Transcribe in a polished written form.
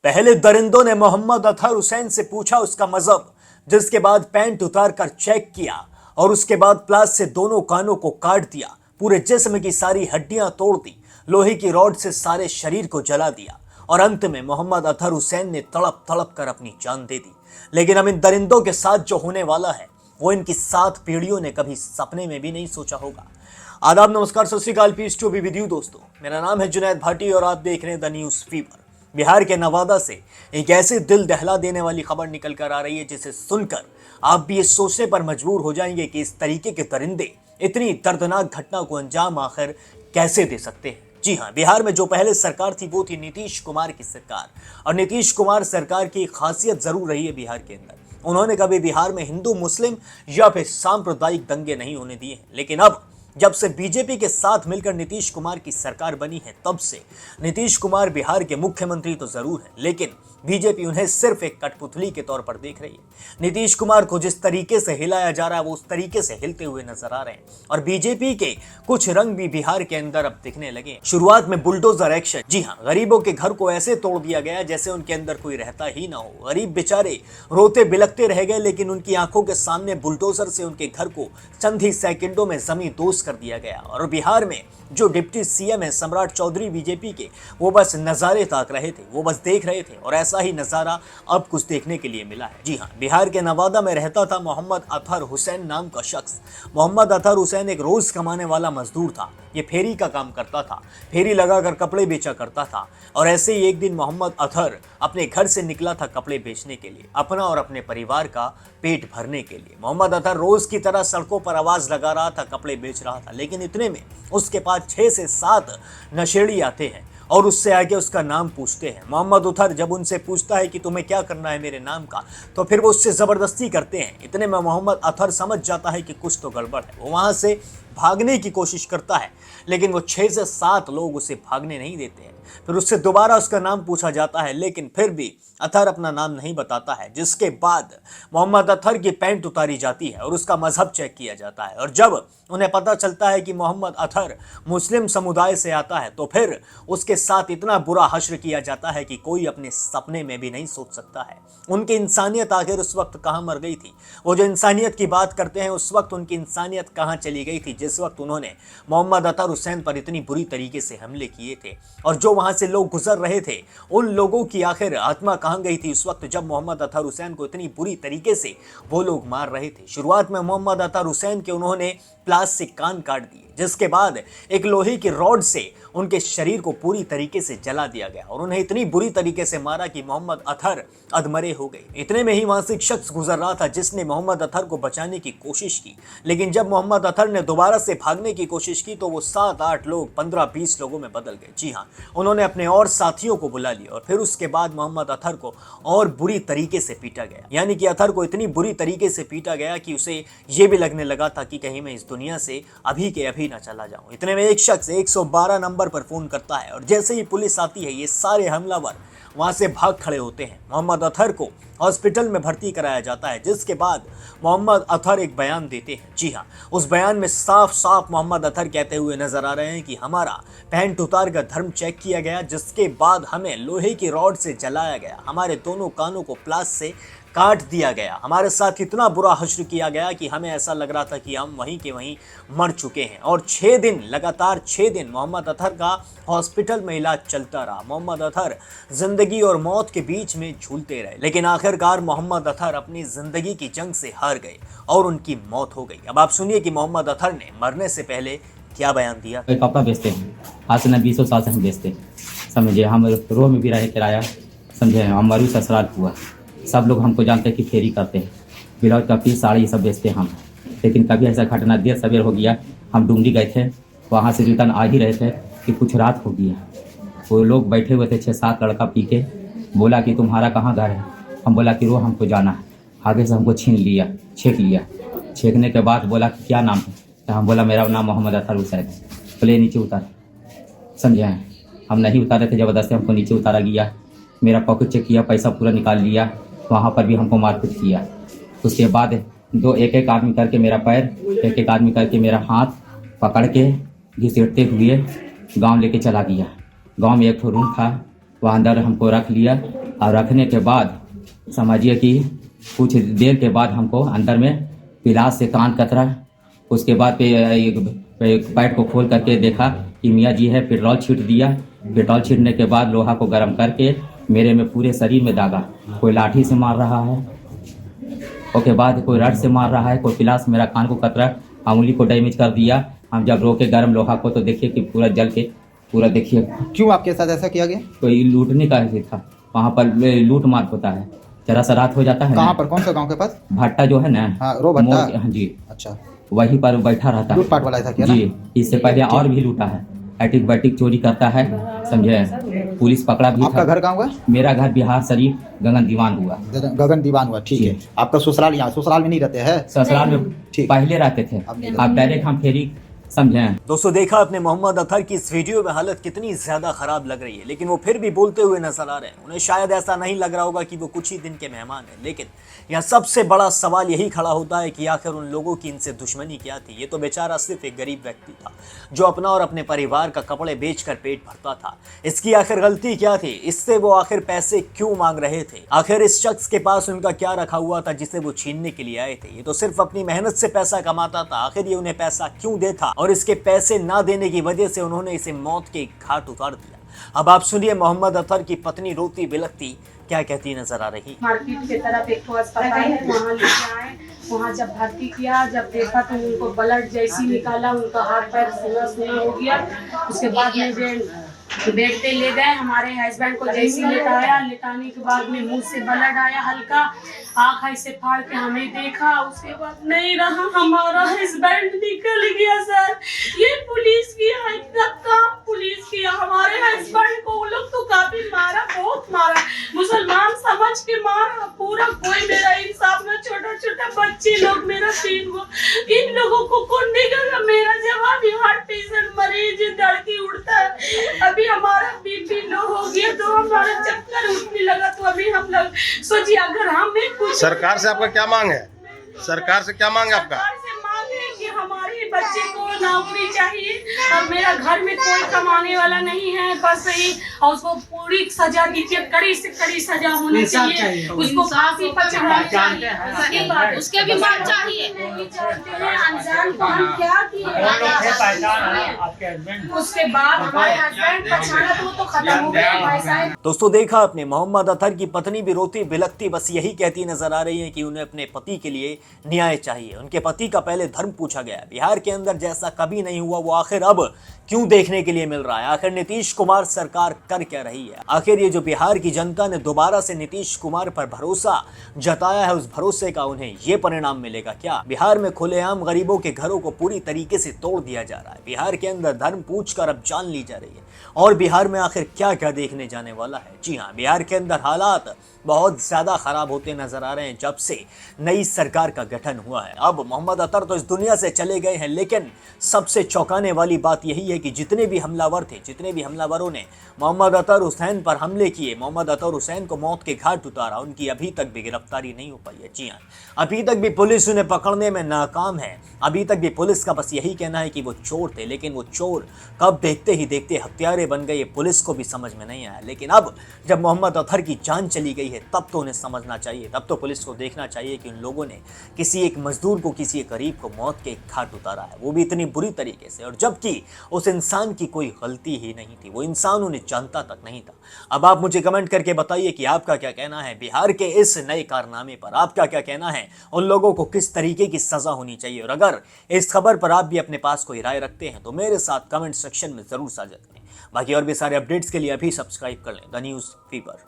पहले दरिंदों ने मोहम्मद अतहर हुसैन से पूछा उसका मजहब, जिसके बाद पैंट उतार कर चेक किया और उसके बाद प्लास से दोनों कानों को काट दिया, पूरे जिस्म की सारी हड्डियां तोड़ दी, लोहे की रॉड से सारे शरीर को जला दिया और अंत में मोहम्मद अतहर हुसैन ने तड़प तड़प कर अपनी जान दे दी। लेकिन अब इन दरिंदों के साथ जो होने वाला है वो इनकी 7 पीढ़ियों ने कभी सपने में भी नहीं सोचा होगा। आदाब, नमस्कार, Sat Shri Akal, peace to be with you दोस्तों। मेरा नाम है जुनैद भाटी और आप देख रहे हैं द न्यूज फीवर। बिहार के नवादा से एक ऐसी दिल दहला देने वाली खबर निकल कर आ रही है जिसे सुनकर आप भी ये सोचने पर मजबूर हो जाएंगे कि इस तरीके के दरिंदे इतनी दर्दनाक घटना को अंजाम आखिर कैसे दे सकते हैं। जी हाँ, बिहार में जो पहले सरकार थी वो थी नीतीश कुमार की सरकार। और नीतीश कुमार सरकार की खासियत जरूर रही है बिहार के अंदर, उन्होंने कभी बिहार में हिंदू मुस्लिम या फिर सांप्रदायिक दंगे नहीं होने दिए हैं। लेकिन अब जब से बीजेपी के साथ मिलकर नीतीश कुमार की सरकार बनी है, तब से नीतीश कुमार बिहार के मुख्यमंत्री तो जरूर हैं, लेकिन बीजेपी उन्हें सिर्फ एक कठपुतली के तौर पर देख रही है। नीतीश कुमार को जिस तरीके से हिलाया जा रहा है वो उस तरीके से हिलते हुए नजर आ रहे हैं और बीजेपी के कुछ रंग भी बिहार के अंदर अब दिखने लगे। शुरुआत में बुलडोजर एक्शन, जी हाँ, गरीबों के घर को ऐसे तोड़ दिया गया जैसे उनके अंदर कोई रहता ही ना हो। गरीब बेचारे रोते बिलखते रह गए, लेकिन उनकी आंखों के सामने बुलडोजर से उनके घर को चंद ही सेकंडों में जमीन दोज कर दिया गया। और बिहार में जो डिप्टी सीएम है सम्राट चौधरी बीजेपी के, वो बस नजारे ताक रहे थे, वो बस देख रहे थे और ऐसा ही नजारा अब कुछ देखने के लिए मिला है। जी हाँ, बिहार के नवादा में रहता था मोहम्मद अतहर हुसैन नाम का शख्स। मोहम्मद अतहर हुसैन एक रोज कमाने वाला मजदूर था। ये फेरी का काम करता था, फेरी लगाकर कपड़े बेचा करता था। और ऐसे ही एक दिन मोहम्मद अतहर अपने घर से निकला था कपड़े बेचने के लिए, अपना और अपने परिवार का पेट भरने के लिए। मोहम्मद अतहर रोज की तरह सड़कों पर आवाज लगा रहा था, कपड़े बेच रहा था, लेकिन इतने में उसके पास 6 से 7 नशेड़ी आते हैं और उससे आगे उसका नाम पूछते हैं। मोहम्मद अतहर जब उनसे पूछता है कि तुम्हें क्या करना है मेरे नाम का, तो फिर वो उससे जबरदस्ती करते हैं। इतने में मोहम्मद अतहर समझ जाता है कि कुछ तो गड़बड़ है। वो वहां से भागने की कोशिश करता है, लेकिन वो 6 से 7 लोग उसे भागने नहीं देते हैं। फिर उससे दोबारा उसका नाम पूछा जाता है, लेकिन फिर भी अतहर अपना नाम नहीं बताता है। जिसके बाद मोहम्मद अतहर की पैंट उतारी जाती है और उसका मजहब चेक किया जाता है। और जब उन्हें पता चलता है कि मोहम्मद अतहर मुस्लिम समुदाय से आता है, तो फिर उसके साथ इतना बुरा हश्र किया जाता है कि कोई अपने सपने में भी नहीं सोच सकता है। उनकी इंसानियत आखिर उस वक्त कहाँ मर गई थी? वो जो इंसानियत की बात करते हैं, उस वक्त उनकी इंसानियत कहाँ चली गई थी जिस वक्त उन्होंने मोहम्मद अतहर हुसैन पर इतनी बुरी तरीके से हमले किए थे? और जो वहां से लोग गुजर रहे थे, उन लोगों की आखिर आत्मा कहां गई थी उस वक्त जब मोहम्मद अतहर हुसैन को इतनी बुरी तरीके से वो लोग मार रहे थे? शुरुआत में मोहम्मद अतहर हुसैन के उन्होंने प्लास से कान काट दिए, जिसके बाद एक लोहे की रॉड से उनके शरीर को पूरी तरीके से जला दिया गया और उन्हें इतनी बुरी तरीके से मारा कि मोहम्मद अतहर अधमरे हो गए। इतने में ही वहां से एक शख्स गुजर रहा था जिसने मोहम्मद अतहर को बचाने की कोशिश की, लेकिन जब मोहम्मद अतहर ने दोबारा से भागने की कोशिश की तो वो 7-8 लोग 15-20 लोगों में बदल गए। जी हाँ, उन्होंने अपने और साथियों को बुला लिया और फिर उसके बाद मोहम्मद अतहर को और बुरी तरीके से पीटा गया। यानी कि अतहर को इतनी बुरी तरीके से पीटा गया कि उसे ये भी लगने लगा था कि कहीं मैं इस दुनिया से अभी के अभी ना चला जाऊं। इतने में एक शख्स 112 नंबर पर फोन करता है और जैसे ही पुलिस आती है, ये सारे हमलावर वहां से भाग खड़े होते हैं। मोहम्मद अतहर को हॉस्पिटल में भर्ती कराया जाता है, जिसके बाद मोहम्मद अतहर एक बयान देते हैं। जी हाँ, उस बयान में साफ साफ मोहम्मद अतहर कहते हुए नजर आ रहे हैं कि हमारा पैंट उतार कर धर्म चेक किया गया, जिसके बाद हमें लोहे की रॉड से जलाया गया, हमारे दोनों कानों को प्लास से काट दिया गया, हमारे साथ इतना बुरा हश्र किया गया कि हमें ऐसा लग रहा था कि हम वहीं के वहीं मर चुके हैं। और 6 दिन लगातार 6 दिन मोहम्मद अतहर का हॉस्पिटल में इलाज चलता रहा। मोहम्मद अतहर जिंदगी और मौत के बीच में झूलते रहे, लेकिन आखिरकार मोहम्मद अतहर अपनी जिंदगी की जंग से हार गए और उनकी मौत हो गई। अब आप सुनिए कि मोहम्मद अतहर ने मरने से पहले क्या बयान दिया। कपड़ा बेचते हैं, आज से 20 साल से हम बेचते हैं, समझे। हम रोह में भी रहे किराया, समझे। हमारी ससुराल हुआ, सब लोग हमको जानते हैं कि फेरी करते हैं, ब्लाउज का पीस साड़ी ये सब बेचते हैं हम। लेकिन कभी ऐसा घटना देर सवेर हो गया, हम डुमरी गए थे, वहाँ से रिटर्न आ ही रहे थे कि कुछ रात हो गया। वो लोग बैठे हुए थे 6-7 लड़का पी के, बोला कि तुम्हारा कहाँ घर है? हम बोला कि रोह हमको जाना है। आगे से हमको छीन लिया, छेक लिया। छेकने के बाद बोला कि क्या नाम है? तो हम बोला मेरा नाम मोहम्मद अतहर हुसैन। बोले नीचे उतार, समझे। हम नहीं उतारे थे, ज़बरदस्ती हमको नीचे उतारा गया। मेरा पॉकेट चेक किया, पैसा पूरा निकाल लिया, वहाँ पर भी हमको मारपीट किया। उसके बाद एक आदमी करके मेरा पैर, एक आदमी करके मेरा हाथ पकड़ के घसीटते हुए गांव लेके चला गया। गांव में एक रूम था, वहाँ अंदर हमको रख लिया और रखने के बाद समझिए कि कुछ देर के बाद हमको अंदर में पिलास से कान कतरा, उसके बाद पैड को खोल करके देखा कि मियाँ जी है, पेट्रोल छीट दिया। पेट्रोल छीटने के बाद लोहा को गर्म करके मेरे में पूरे शरीर में दागा, कोई लाठी से मार रहा है, उसके बाद कोई रड से मार रहा है, कोई पिलास मेरा कान को कतरा, उंगली को डैमेज कर दिया। हम जब रोके गर्म लोहा को तो देखिए कि पूरा जल के पूरा देखिए। क्यों आपके साथ ऐसा किया गया? कोई लूटने का ही था, वहाँ पर लूट मार होता है, जरा सा रात हो जाता है। कहाँ पर, कौन सा गांव के पास? भट्टा जो है ना, हाँ, रो भट्टा। हाँ जी, अच्छा, वहीं पर बैठा रहता है। लूटपाट वाला था क्या ना? जी, इससे पहले और भी लूटा है, एटिक बैटिक चोरी करता है, समझे। पुलिस पकड़ा भी आपका था। घर कहाँ हुआ? मेरा घर बिहार शरीफ गगन दीवान हुआ। गगन दीवान हुआ, ठीक है। आपका ससुराल यहाँ, ससुराल में नहीं रहते हैं? ससुराल में ठीक। पहले रहते थे, अब डायरेक्ट हम फेरी, समझे। दोस्तों देखा आपने मोहम्मद अतहर की इस वीडियो में हालत कितनी ज्यादा खराब लग रही है, लेकिन वो फिर भी बोलते हुए नजर आ रहे हैं। उन्हें शायद ऐसा नहीं लग रहा होगा कि वो कुछ ही दिन के मेहमान हैं, लेकिन यहाँ सबसे बड़ा सवाल यही खड़ा होता है कि आखिर उन लोगों की इनसे दुश्मनी क्या थी। ये तो बेचारा सिर्फ एक गरीब व्यक्ति था जो अपना और अपने परिवार का कपड़े बेचकर पेट भरता था। इसकी आखिर गलती क्या थी? इससे वो आखिर पैसे क्यों मांग रहे थे? आखिर इस शख्स के पास उनका क्या रखा हुआ था जिसे वो छीनने के लिए आए थे? ये तो सिर्फ अपनी मेहनत से पैसा कमाता था, आखिर ये उन्हें पैसा क्यों देता? और इसके पैसे ना देने की वजह से उन्होंने इसे मौत के घाट उतार दिया। अब आप सुनिए मोहम्मद अतहर की पत्नी रोती बिलखती क्या कहती नजर आ रही। मार्केट की तरफ एक अस्पताल है, वहाँ लेके आए। वहाँ जब भर्ती किया, जब देखा तो उनको ब्लड जैसी निकाला, उनका हाथ पैर सुना सुना हो गया। उसके बाद में बेड पे ले गए, हमारे हस्बैंड को जैसी लेटाया, लेटाने के बाद में मुंह से ब्लड आया हल्का, आँख ऐसे फाड़ के हमें देखा। उसके बाद नहीं रहा, हमारा हस्बैंड निकल गया। सर ये पुलिस की काम, पुलिस की हमारे हस्बैंड को वो लोग तो काफी मारा, बहुत मारा, मुसलमान समझ के मारा पूरा। कोई मेरा इंसाफ में, छोटा छोटा बच्चे लोग मेरा 3 गो, इन लोगों को कौन देगा? मेरा जवाब हार्ट पेशेंट मरीज धड़की उड़ता है। अभी हमारा बीपी लो हो गया तो हमारा चक्कर उठने लगा। तो अभी हम लोग सोचिए अगर हमें कुछ सरकार से आपका क्या मांग है? सरकार से क्या मांग है आपका? सरकार से मांग है कि हमारे बच्चे को नौकरी चाहिए, और मेरा घर में कोई कमाने वाला नहीं है, बस यही। और उसको पूरी सजा दीजिए, कड़ी से कड़ी सजा होनी चाहिए, उसको फांसी पर चढ़ाना चाहिए। उसके भी बात चाहिए। अनजान को हम क्या किए? उसके बाद हमारे हस्बैंड पछाड़ा तो वो तो खत्म हो गया भाई साहब। दोस्तों देखा आपने मोहम्मद अतहर की पत्नी भी रोती बिलखती बस यही कहती नजर आ रही है कि उन्हें अपने पति के लिए न्याय चाहिए। उनके पति का पहले धर्म पूछा गया, बिहार के अंदर जैसा कभी नहीं हुआ वो आखिर अब क्यों देखने के लिए मिल रहा है? आखिर नीतीश कुमार सरकार कर क्या रही है? आखिर ये जो बिहार की जनता ने दोबारा से नीतीश कुमार पर भरोसा जताया है, उस भरोसे का उन्हें ये परिणाम मिलेगा क्या? बिहार में खुलेआम गरीबों के घरों को पूरी तरीके से तोड़ दिया जा रहा है। बिहार के अंदर धर्म पूछकर अब जान ली जा रही है। और बिहार में आखिर क्या क्या देखने जाने वाला है? जी हाँ, बिहार के अंदर हालात बहुत ज्यादा खराब होते नजर आ रहे हैं जब से नई सरकार का गठन हुआ है। अब मोहम्मद अतहर तो इस दुनिया से चले गए हैं, लेकिन सबसे चौंकाने वाली बात यही है कि जितने भी हमलावर थे, जितने भी हमलावरों ने मोहम्मद अतहर हुसैन पर हमले किए, मोहम्मद अतहर हुसैन को मौत के घाट उतारा, उनकी अभी तक भी गिरफ्तारी नहीं हो पाई है। जी हाँ, अभी तक भी पुलिस उन्हें पकड़ने में नाकाम है। अभी तक भी पुलिस का बस यही कहना है कि वो चोर थे, लेकिन वो चोर कब देखते ही देखते हत्यारे बन गए, पुलिस को भी समझ में नहीं आया। लेकिन अब जब मोहम्मद अतहर की जान चली गई है तब तो उन्हें समझना चाहिए, तब तो पुलिस को देखना चाहिए कि उन लोगों ने किसी एक मजदूर को, किसी एक गरीब को मौत के घाट उतारा है, वो भी इतनी बुरी तरीके से, और जबकि उस इंसान की कोई गलती ही नहीं थी, वो इंसान उन्हें जानता तक नहीं था। अब आप मुझे कमेंट करके बताइए कि आपका क्या कहना है बिहार के इस नए कारनामे पर? आपका क्या कहना है? उन लोगों को किस तरीके की सजा होनी चाहिए? और अगर इस खबर पर आप भी अपने पास कोई राय रखते हैं तो मेरे साथ कमेंट सेक्शन में जरूर साझा करें। बाकी और भी सारे अपडेट्स के लिए अभी सब्सक्राइब कर लें द न्यूज़ फीवर।